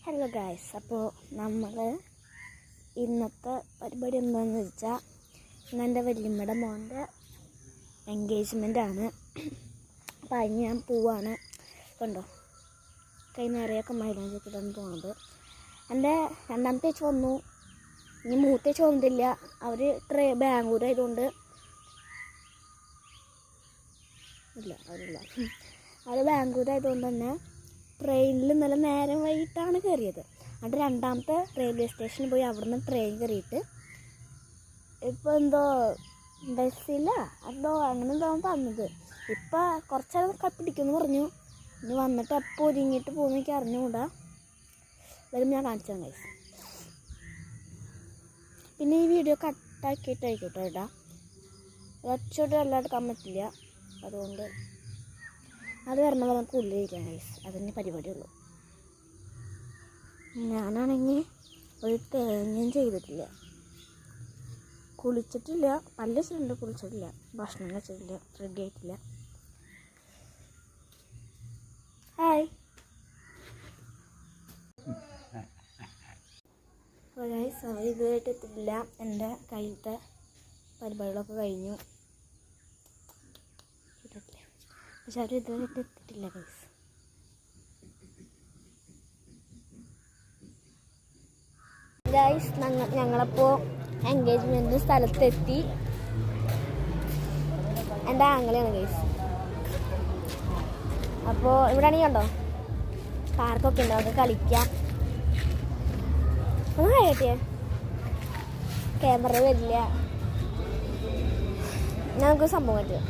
Hello guys, അപ്പോൾ നമ്മൾ ഇന്നത്തെ പരിപാടി എന്താണെന്ന് വെച്ചാൽ എൻ്റെ വല്യമ്മയുടെ മോൻ്റെ എൻഗേജ്മെൻ്റാണ്. അപ്പോൾ അതിന് ഞാൻ പോവാണ്. കണ്ടോ, കൈ നിറയൊക്കെ മൈലാഞ്ചി ഇട്ടിട്ടാണ് പോകുന്നത്. എൻ്റെ രണ്ടാമത്തെ ചേച്ചി വന്നു, ഇനി മൂത്ത ചേച്ചി വന്നിട്ടില്ല. അവർ ബാംഗ്ലൂർ ആയതുകൊണ്ട് അവർ ബാംഗ്ലൂർ ആയതുകൊണ്ട് തന്നെ ട്രെയിനിൽ ഇന്നലെ നേരം വൈകിട്ടാണ് കയറിയത്. എന്നിട്ട് രണ്ടാമത്തെ റെയിൽവേ സ്റ്റേഷനിൽ പോയി അവിടെ നിന്ന് ട്രെയിൻ കയറിയിട്ട് ഇപ്പോൾ എന്തോ ബസ്സില്ല എന്തോ അങ്ങനെ എന്തോ പറഞ്ഞത്. ഇപ്പം കുറച്ചേരം പിടിക്കുമെന്ന് പറഞ്ഞു. ഇനി വന്നിട്ട് എപ്പോൾ ഒരുങ്ങിയിട്ട് പോകുന്ന എനിക്ക് അറിഞ്ഞുകൂടാ. വരും, ഞാൻ കാണിച്ചു തരാം ഗൈസ്. പിന്നെ ഈ വീഡിയോ കട്ടാക്കിയിട്ടായിക്കോട്ടെ കേട്ടോ, ഒച്ചോട്ട് എല്ലാം എടുക്കാൻ പറ്റില്ല. അതുകൊണ്ട് അത് വരണമ്പോൾ നമുക്ക് ഉള്ളിലിരിക്കാം ഗൈസ്, അതന്നെ പരിപാടിയുള്ളൂ. ഞാനാണെങ്കിൽ ഒരു തേങ്ങയും ചെയ്തിട്ടില്ല, കുളിച്ചിട്ടില്ല, പല്ല് വെച്ചിട്ടുണ്ട്, കുളിച്ചിട്ടില്ല, ഭക്ഷണം വെച്ചിട്ടില്ല, റെഡി ആയിട്ടില്ല. ഹായ് ഗൈസ്, അവർ ഇതുവരെയായിട്ട് എത്തിയിട്ടില്ല. എൻ്റെ കയ്യിലത്തെ പരിപാടികളൊക്കെ കഴിഞ്ഞു. പക്ഷെ അവർ ഇതുവരെയായിട്ട് എത്തിയിട്ടില്ല ഗൈസ്. ഗൈസ്, ഞങ്ങളപ്പോൾ എൻഗേജ്മെൻറ്റ് സ്ഥലത്തെത്തി. എൻ്റെ ആങ്ങളെയാണ് ഗൈസ്. അപ്പോൾ ഇവിടെ ആണെങ്കിൽ കണ്ടോ, പാർക്കൊക്കെ ഉണ്ട്, അവർക്ക് കളിക്കാം. ഒന്ന് കഴിയട്ടെ, ക്യാമറ വരില്ല, ഞങ്ങൾക്ക് സംഭവം പറ്റും.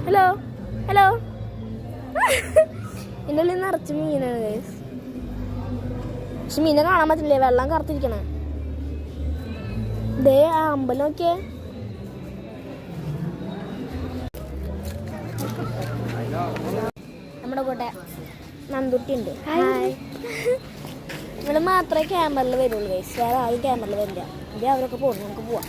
ഹലോ ഹലോ എൻ്റെ ഉള്ളിൽ നിറച്ച് മീനാണ് ഗൈസ്. പക്ഷെ മീനെ കാണാൻ പറ്റില്ലേ, വെള്ളം കറുത്തിരിക്കണേ. ദേ ആ അമ്പലം നോക്കിയേ. നമ്മുടെ കൂടെ നന്ദുട്ടി ഉണ്ട്. ഹായ്. ഇവിടെ മാത്രമേ ക്യാമറയിൽ വരുള്ളൂ ഗൈസ്, വേറെ ആരും ക്യാമറയിൽ വരില്ല. ഇതേ അവരൊക്കെ പോകുന്നു, നമുക്ക് പോവാം.